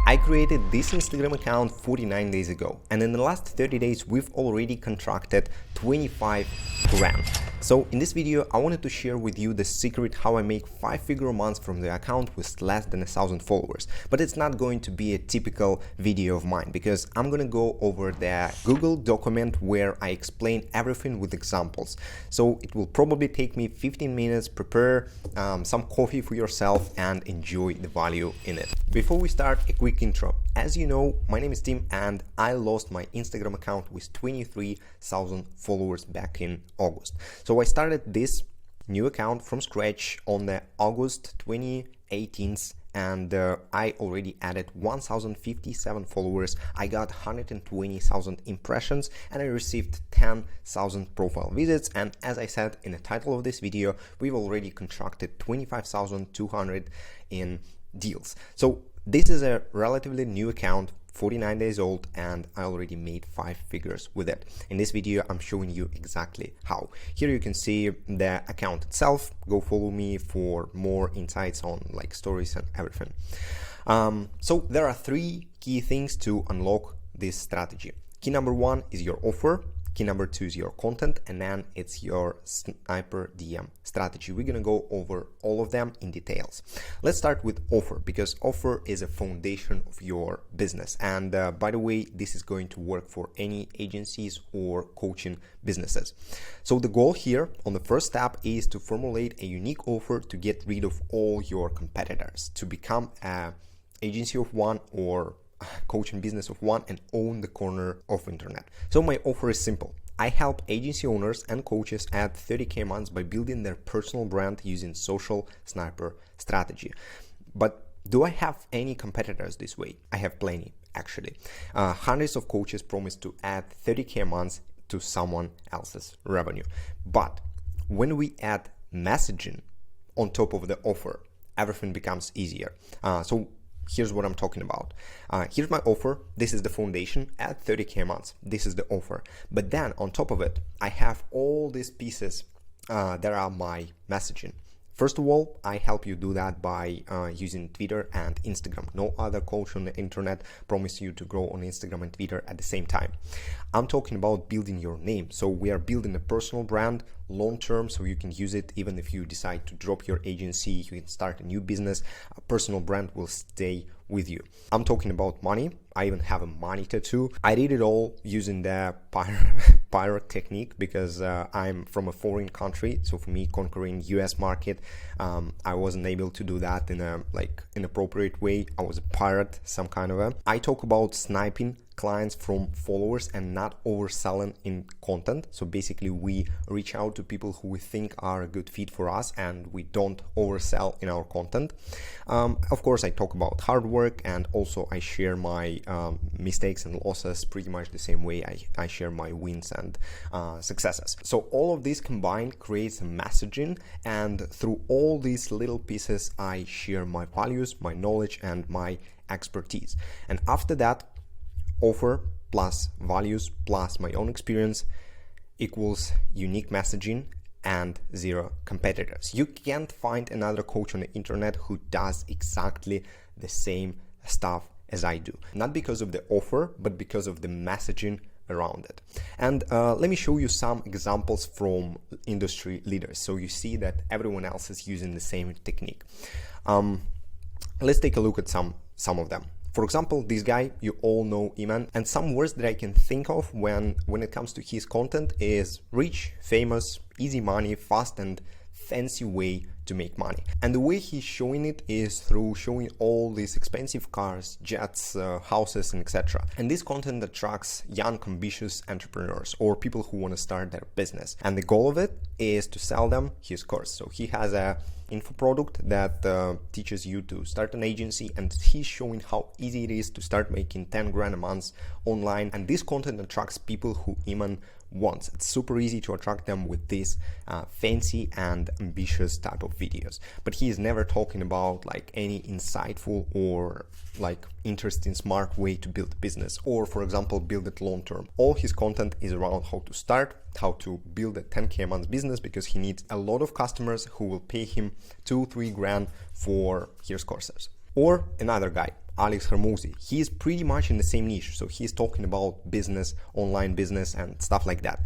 I created this Instagram account 49 days ago, and in the last 30 days we've already contracted 25 grand. So in this video I wanted to share with you the secret how I make 5-figure months from the account with less than 1,000 followers. But it's not going to be a typical video of mine, because I'm gonna go over the Google document where I explain everything with examples. So it will probably take me 15 minutes. Prepare some coffee for yourself and enjoy the value in it. Before we start, a quick intro. As you know, my name is Tim and I lost my Instagram account with 23,000 followers back in August. So I started this new account from scratch on the August 2018, and I already added 1,057 followers. I got 120,000 impressions and I received 10,000 profile visits. And as I said in the title of this video, we've already contracted 25,200 in deals. So this is a relatively new account, 49 days old, and I already made 5 figures with it. In this video, I'm showing you exactly how. Here you can see the account itself. Go follow me for more insights on like stories and everything. So there are 3 key things to unlock this strategy. Key number 1 is your offer. Key number 2 is your content, and then it's your sniper DM strategy. We're gonna go over all of them in details. Let's start with offer, because offer is a foundation of your business. And by the way, this is going to work for any agencies or coaching businesses. So the goal here on the first step is to formulate a unique offer to get rid of all your competitors, to become an agency of one or coaching business of one and own the corner of internet. So my offer is simple. I help agency owners and coaches add 30K months by building their personal brand using social sniper strategy. But do I have any competitors this way? I have plenty, actually. Hundreds of coaches promise to add 30K months to someone else's revenue. But when we add messaging on top of the offer, everything becomes easier. So here's what I'm talking about. Here's my offer. This is the foundation at 30K months. This is the offer. But then on top of it, I have all these pieces that are my messaging. First of all, I help you do that by using Twitter and Instagram. No other coach on the internet promise you to grow on Instagram and Twitter at the same time. I'm talking about building your name. So we are building a personal brand long-term, so you can use it even if you decide to drop your agency, you can start a new business. A personal brand will stay with you. I'm talking about money. I even have a money tattoo. I did it all using the pirate technique, because I'm from a foreign country. So for me, conquering US market, I wasn't able to do that in a an appropriate way. I was a pirate, some kind of a. I talk about sniping clients from followers and not overselling in content. So basically we reach out to people who we think are a good fit for us and we don't oversell in our content. Of course, I talk about hard work, and also I share my mistakes and losses pretty much the same way I share my wins and successes. So all of this combined creates a messaging, and through all these little pieces I share my values, my knowledge and my expertise. And after that, offer plus values plus my own experience equals unique messaging and 0 competitors. You can't find another coach on the internet who does exactly the same stuff as I do. Not because of the offer, but because of the messaging around it. And let me show you some examples from industry leaders, so you see that everyone else is using the same technique. Let's take a look at some of them. For example, this guy, you all know Iman, and some words that I can think of when it comes to his content is rich, famous, easy money, fast and fancy way to make money. And the way he's showing it is through showing all these expensive cars, jets, houses, and etc. And this content attracts young, ambitious entrepreneurs or people who want to start their business. And the goal of it is to sell them his course. So he has a info product that teaches you to start an agency, and he's showing how easy it is to start making 10 grand a month online. And this content attracts people who Iman wants. It's super easy to attract them with this fancy and ambitious type of videos. But he is never talking about like any insightful or like interesting, smart way to build a business, or for example, build it long term. All his content is around how to start, how to build a 10K a month business, because he needs a lot of customers who will pay him 2-3 grand for his courses. Or another guy, Alex Hermosi. He is pretty much in the same niche. So he's talking about business, online business and stuff like that.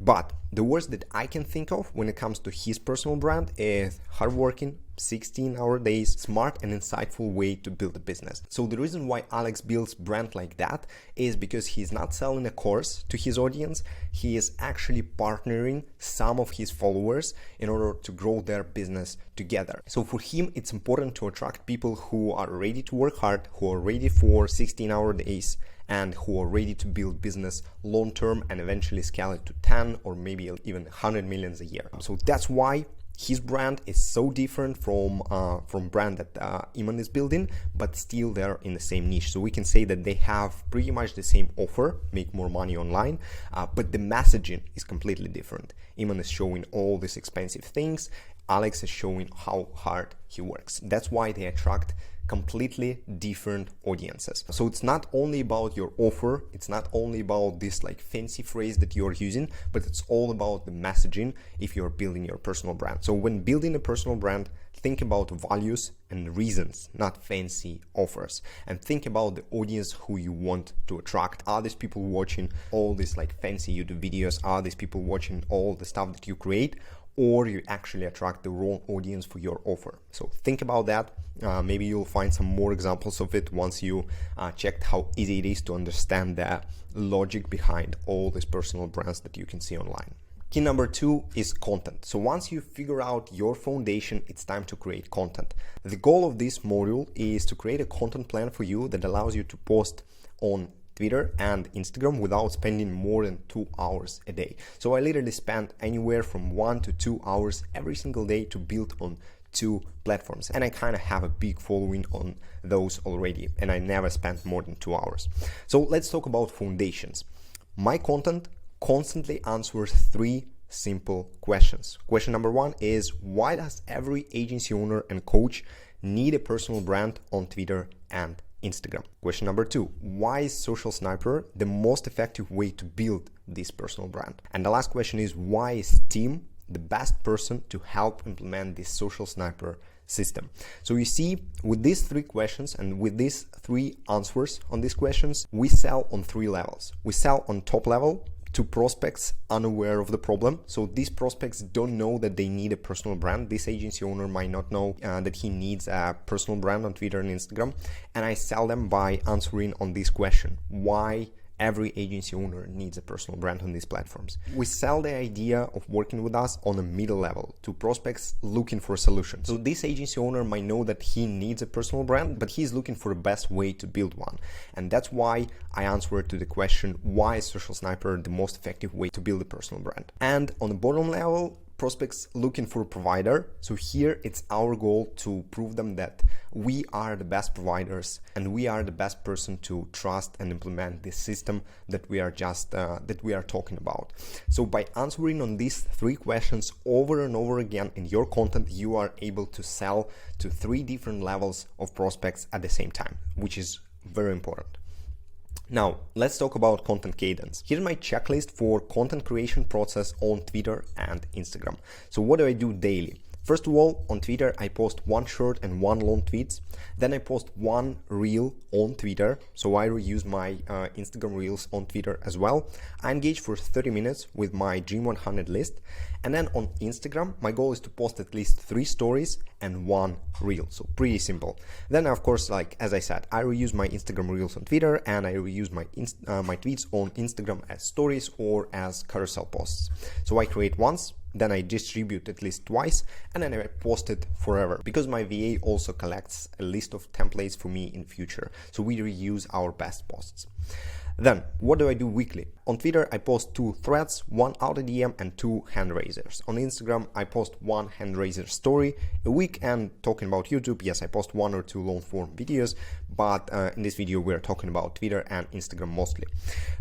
But the words that I can think of when it comes to his personal brand is hardworking, 16-hour days, smart and insightful way to build a business. So the reason why Alex builds brand like that is because he's not selling a course to his audience. He is actually partnering some of his followers in order to grow their business together. So for him, it's important to attract people who are ready to work hard, who are ready for 16-hour days, and who are ready to build business long-term and eventually scale it to 10 or maybe even 100 millions a year. So that's why his brand is so different from brand that Iman is building, but still they're in the same niche. So we can say that they have pretty much the same offer, make more money online, but the messaging is completely different. Iman is showing all these expensive things. Alex is showing how hard he works. That's why they attract completely different audiences. So it's not only about your offer, it's not only about this like fancy phrase that you're using, but it's all about the messaging if you're building your personal brand. So when building a personal brand, think about values and reasons, not fancy offers. And think about the audience who you want to attract. Are these people watching all these like fancy YouTube videos? Are these people watching all the stuff that you create? Or you actually attract the wrong audience for your offer? So think about that. Maybe you'll find some more examples of it once you checked how easy it is to understand the logic behind all these personal brands that you can see online. Key number 2 is content. So once you figure out your foundation, it's time to create content. The goal of this module is to create a content plan for you that allows you to post on Twitter and Instagram without spending more than 2 hours a day. So I literally spend anywhere from 1 to 2 hours every single day to build on 2 platforms, and I kind of have a big following on those already, and I never spent more than 2 hours. So let's talk about foundations. My content constantly answers 3 simple questions. Question number 1 is, why does every agency owner and coach need a personal brand on Twitter and Instagram? Question number 2, why is Social Sniper the most effective way to build this personal brand? And the last question is, why is Tim the best person to help implement this Social Sniper system? So you see, with these 3 questions and with these 3 answers on these questions, we sell on 3 levels. We sell on top level to prospects unaware of the problem. So these prospects don't know that they need a personal brand. This agency owner might not know that he needs a personal brand on Twitter and Instagram. And I sell them by answering on this question: why every agency owner needs a personal brand on these platforms. We sell the idea of working with us on a middle level to prospects looking for a solution. So this agency owner might know that he needs a personal brand, but he's looking for the best way to build one. And that's why I answer to the question, why is Social Sniper the most effective way to build a personal brand? And on the bottom level, prospects looking for a provider. So here it's our goal to prove them that we are the best providers and we are the best person to trust and implement this system that we are talking about. So by answering on these 3 questions over and over again in your content, you are able to sell to 3 different levels of prospects at the same time, which is very important. Now, let's talk about content cadence. Here's my checklist for content creation process on Twitter and Instagram. So what do I do daily? First of all, on Twitter, I post 1 short and 1 long tweets. Then I post 1 reel on Twitter. So I reuse my Instagram reels on Twitter as well. I engage for 30 minutes with my Dream 100 list. And then on Instagram, my goal is to post at least 3 stories and 1 reel. So pretty simple. Then, of course, like as I said, I reuse my Instagram reels on Twitter and I reuse my tweets on Instagram as stories or as carousel posts. So I create once, then I distribute at least twice, and then I post it forever, because my VA also collects a list of templates for me in future. So we reuse our best posts. Then, what do I do weekly? On Twitter, I post 2 threads, 1 auto DM and 2 hand raisers. On Instagram, I post 1 hand raiser story a week, and talking about YouTube, yes, I post 1 or 2 long form videos, but in this video, we're talking about Twitter and Instagram mostly.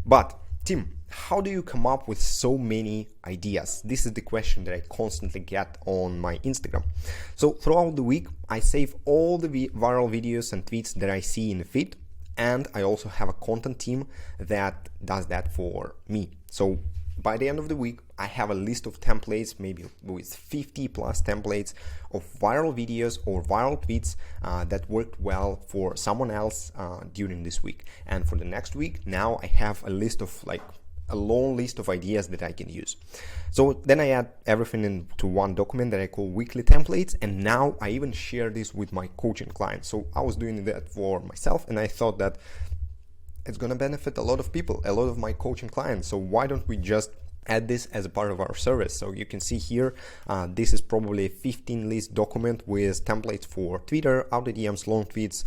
But Tim, how do you come up with so many ideas? This is the question that I constantly get on my Instagram. So throughout the week, I save all the viral videos and tweets that I see in the feed. And I also have a content team that does that for me. So By the end of the week, I have a list of templates, maybe with 50 plus templates of viral videos or viral tweets that worked well for someone else during this week. And for the next week, now I have a list of a long list of ideas that I can use. So then I add everything into one document that I call weekly templates, and now I even share this with my coaching clients. So I was doing that for myself, and I thought that it's going to benefit a lot of people, a lot of my coaching clients. So why don't we just add this as a part of our service? So you can see here, this is probably a 15 list document with templates for Twitter, auto DMs, long tweets,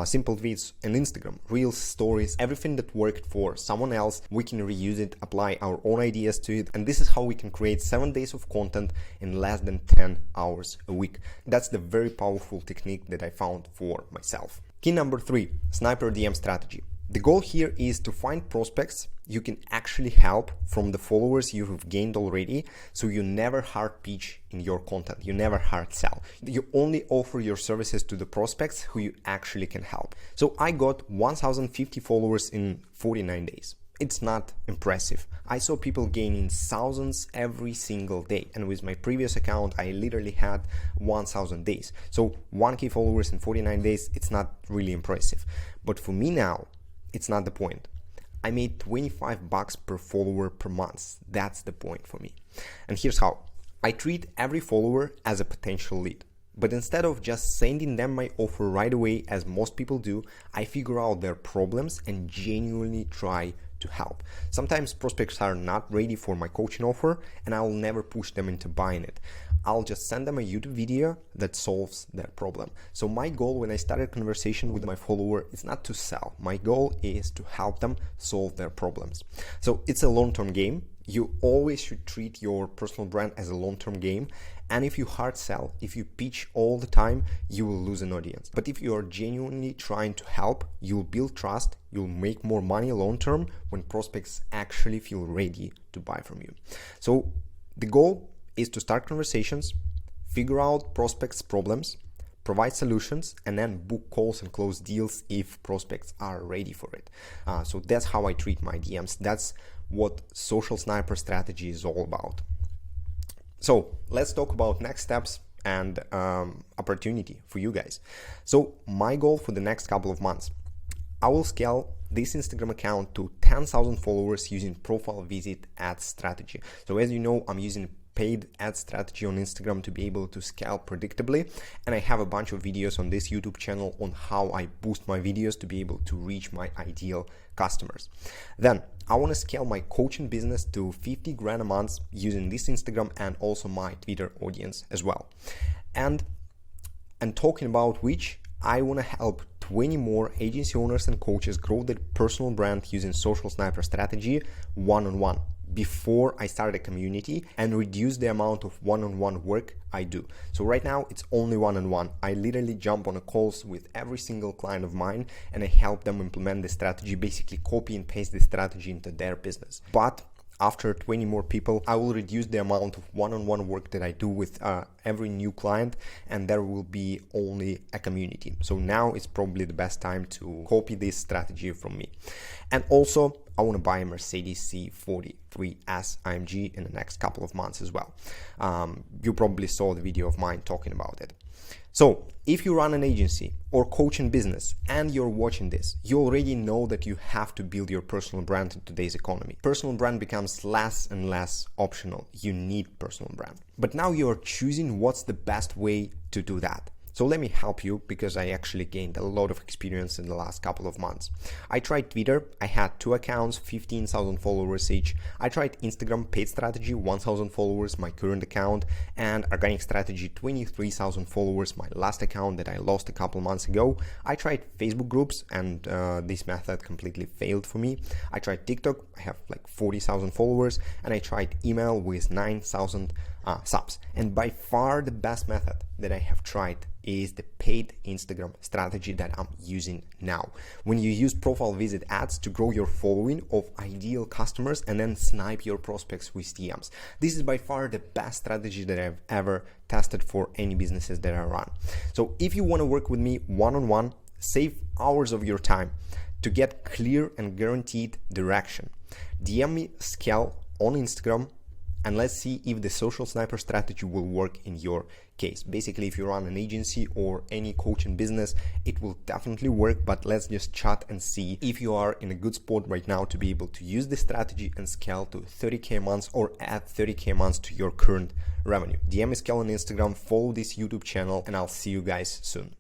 simple tweets, and Instagram, Reels, stories, everything that worked for someone else. We can reuse it, apply our own ideas to it. And this is how we can create 7 days of content in less than 10 hours a week. That's the very powerful technique that I found for myself. Key number 3, sniper DM strategy. The goal here is to find prospects you can actually help from the followers you have gained already, so you never hard pitch in your content, you never hard sell. You only offer your services to the prospects who you actually can help. So I got 1050 followers in 49 days. It's not impressive. I saw people gaining thousands every single day, and with my previous account I literally had 1000 days. So 1k followers in 49 days, it's not really impressive. But for me now, it's not the point. I made $25 per follower per month. That's the point for me. And here's how. I treat every follower as a potential lead. But instead of just sending them my offer right away, as most people do, I figure out their problems and genuinely try to help. Sometimes prospects are not ready for my coaching offer, and I'll never push them into buying it. I'll just send them a YouTube video that solves their problem. So my goal when I started conversation with my follower is not to sell. My goal is to help them solve their problems. So it's a long-term game. You always should treat your personal brand as a long-term game. And if you hard sell, if you pitch all the time, you will lose an audience. But if you are genuinely trying to help, you'll build trust, you'll make more money long-term when prospects actually feel ready to buy from you. So the goal is to start conversations, figure out prospects' problems, provide solutions, and then book calls and close deals if prospects are ready for it. So that's how I treat my DMs. That's what social sniper strategy is all about. So let's talk about next steps and opportunity for you guys. So my goal for the next couple of months, I will scale this Instagram account to 10,000 followers using profile visit ad strategy. So as you know, I'm using paid ad strategy on Instagram to be able to scale predictably, and I have a bunch of videos on this YouTube channel on how I boost my videos to be able to reach my ideal customers. Then I want to scale my coaching business to 50 grand a month using this Instagram and also my Twitter audience as well. And talking about which, I want to help 20 more agency owners and coaches grow their personal brand using social sniper strategy one-on-one before I start a community and reduce the amount of one-on-one work I do. So right now it's only one-on-one. I literally jump on a calls with every single client of mine and I help them implement the strategy, basically copy and paste the strategy into their business. But after 20 more people, I will reduce the amount of one-on-one work that I do with every new client, and there will be only a community. So now it's probably the best time to copy this strategy from me. And also, I want to buy a Mercedes C43S AMG in the next couple of months as well. You probably saw the video of mine talking about it. So if you run an agency or coaching business and you're watching this, you already know that you have to build your personal brand in today's economy. Personal brand becomes less and less optional. You need personal brand. But now you're choosing what's the best way to do that. So let me help you because I actually gained a lot of experience in the last couple of months. I tried Twitter. I had 2 accounts, 15,000 followers each. I tried Instagram paid strategy, 1,000 followers, my current account, and organic strategy, 23,000 followers, my last account that I lost a couple months ago. I tried Facebook groups and this method completely failed for me. I tried TikTok. I have like 40,000 followers, and I tried email with 9,000 subs. And by far the best method that I have tried is the paid Instagram strategy that I'm using now. When you use profile visit ads to grow your following of ideal customers and then snipe your prospects with DMs. This is by far the best strategy that I've ever tested for any businesses that I run. So if you want to work with me one-on-one, save hours of your time to get clear and guaranteed direction, DM me scale on Instagram, and let's see if the social sniper strategy will work in your case. Basically, if you run an agency or any coaching business, it will definitely work, but let's just chat and see if you are in a good spot right now to be able to use this strategy and scale to 30K a month or add 30K a month to your current revenue. DM me Scale on Instagram, follow this YouTube channel, and I'll see you guys soon.